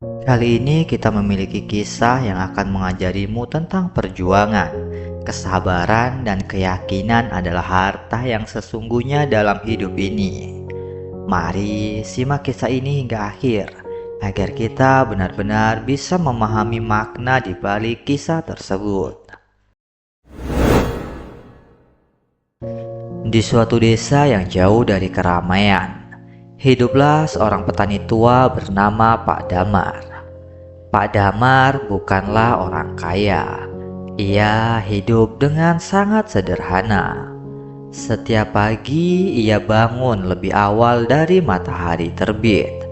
Kali ini kita memiliki kisah yang akan mengajarimu tentang perjuangan, kesabaran, dan keyakinan adalah harta yang sesungguhnya dalam hidup ini. Mari simak kisah ini hingga akhir, agar kita benar-benar bisa memahami makna di balik kisah tersebut. Di suatu desa yang jauh dari keramaian, hiduplah seorang petani tua bernama Pak Damar. Pak Damar bukanlah orang kaya. Ia hidup dengan sangat sederhana. Setiap pagi ia bangun lebih awal dari matahari terbit,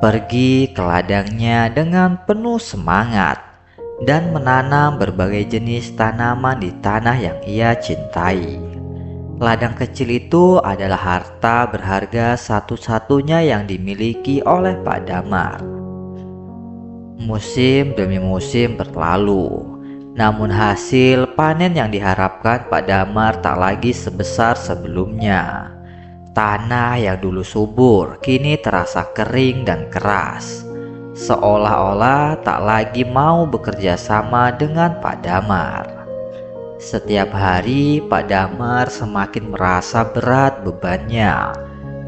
pergi ke ladangnya dengan penuh semangat, dan menanam berbagai jenis tanaman di tanah yang ia cintai. Ladang kecil itu adalah harta berharga satu-satunya yang dimiliki oleh Pak Damar. Musim demi musim berlalu, namun hasil panen yang diharapkan Pak Damar tak lagi sebesar sebelumnya. Tanah yang dulu subur kini terasa kering dan keras, seolah-olah tak lagi mau bekerja sama dengan Pak Damar. Setiap hari Pak Damar semakin merasa berat bebannya,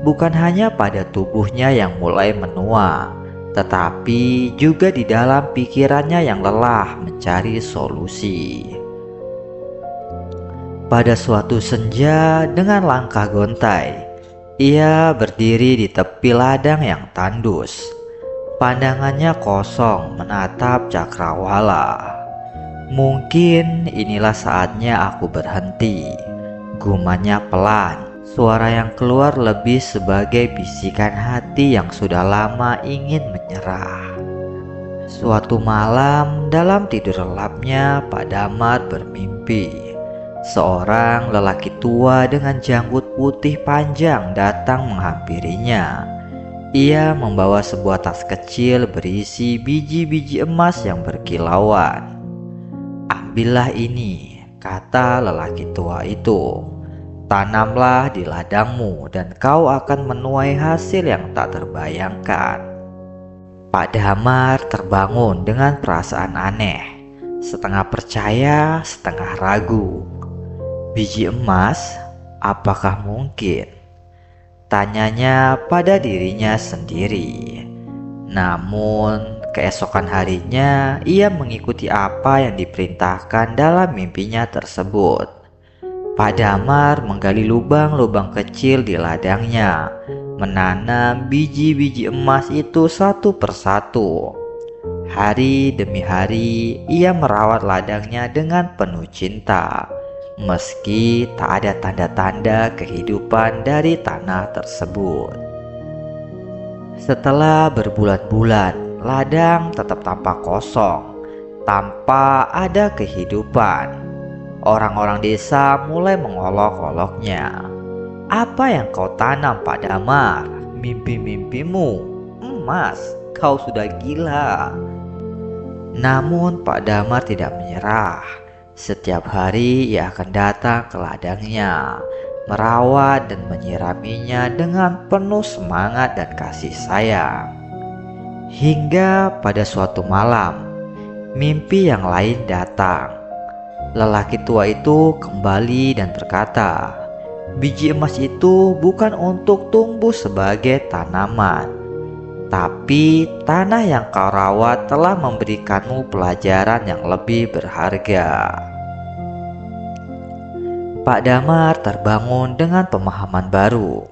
bukan hanya pada tubuhnya yang mulai menua, tetapi juga di dalam pikirannya yang lelah mencari solusi. Pada suatu senja dengan langkah gontai, ia berdiri di tepi ladang yang tandus. Pandangannya kosong menatap cakrawala. Mungkin inilah saatnya aku berhenti, gumanya pelan. Suara yang keluar lebih sebagai bisikan hati yang sudah lama ingin menyerah. Suatu malam dalam tidur lelapnya, Pak Damar bermimpi. Seorang lelaki tua dengan janggut putih panjang datang menghampirinya. Ia membawa sebuah tas kecil berisi biji-biji emas yang berkilauan. "Ambillah ini," kata lelaki tua itu. "Tanamlah di ladangmu dan kau akan menuai hasil yang tak terbayangkan." Pak Damar terbangun dengan perasaan aneh, setengah percaya, setengah ragu. "Biji emas? Apakah mungkin?" tanyanya pada dirinya sendiri. Namun keesokan harinya ia mengikuti apa yang diperintahkan dalam mimpinya tersebut. Pak Damar menggali lubang-lubang kecil di ladangnya, menanam biji-biji emas itu satu persatu. Hari demi hari ia merawat ladangnya dengan penuh cinta, meski tak ada tanda-tanda kehidupan dari tanah tersebut. Setelah berbulan-bulan, ladang tetap tampak kosong, tanpa ada kehidupan. Orang-orang desa mulai mengolok-oloknya. "Apa yang kau tanam, Pak Damar? Mimpi-mimpimu emas, kau sudah gila." Namun Pak Damar tidak menyerah. Setiap hari ia akan datang ke ladangnya, merawat dan menyiraminya dengan penuh semangat dan kasih sayang. Hingga pada suatu malam, mimpi yang lain datang. Lelaki tua itu kembali dan berkata, "Biji emas itu bukan untuk tumbuh sebagai tanaman, tapi tanah yang kau rawat telah memberikanmu pelajaran yang lebih berharga." Pak Damar terbangun dengan pemahaman baru.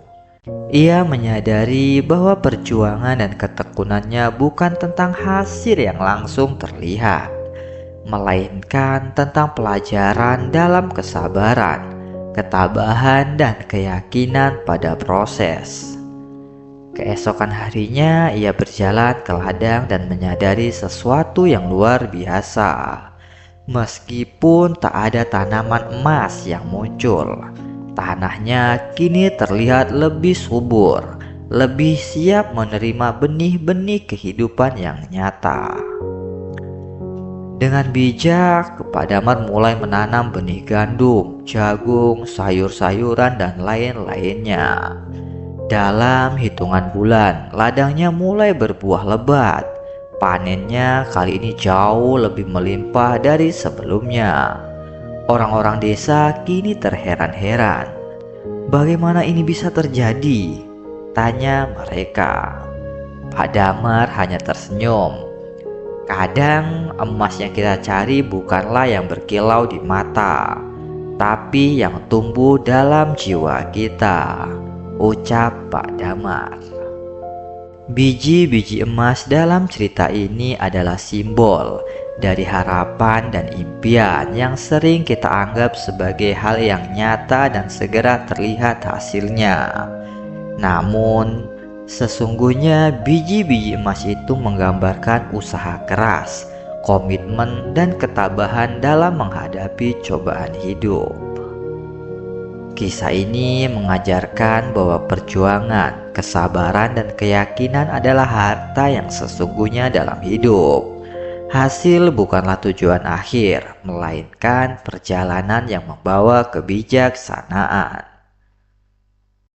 Ia menyadari bahwa perjuangan dan ketekunannya bukan tentang hasil yang langsung terlihat, melainkan tentang pelajaran dalam kesabaran, ketabahan, dan keyakinan pada proses. Keesokan harinya ia berjalan ke ladang dan menyadari sesuatu yang luar biasa. Meskipun tak ada tanaman emas yang muncul, tanahnya kini terlihat lebih subur, lebih siap menerima benih-benih kehidupan yang nyata. Dengan bijak, Pak Damar mulai menanam benih gandum, jagung, sayur-sayuran, dan lain-lainnya. Dalam hitungan bulan, ladangnya mulai berbuah lebat. Panennya kali ini jauh lebih melimpah dari sebelumnya. Orang-orang desa kini terheran-heran. Bagaimana ini bisa terjadi? Tanya mereka. Pak Damar hanya tersenyum. Kadang emas yang kita cari bukanlah yang berkilau di mata, tapi yang tumbuh dalam jiwa kita, ucap Pak Damar. Biji-biji emas dalam cerita ini adalah simbol dari harapan dan impian yang sering kita anggap sebagai hal yang nyata dan segera terlihat hasilnya. Namun, sesungguhnya biji-biji emas itu menggambarkan usaha keras, komitmen, dan ketabahan dalam menghadapi cobaan hidup. Kisah ini mengajarkan bahwa perjuangan, kesabaran, dan keyakinan adalah harta yang sesungguhnya dalam hidup. Hasil bukanlah tujuan akhir, melainkan perjalanan yang membawa kebijaksanaan.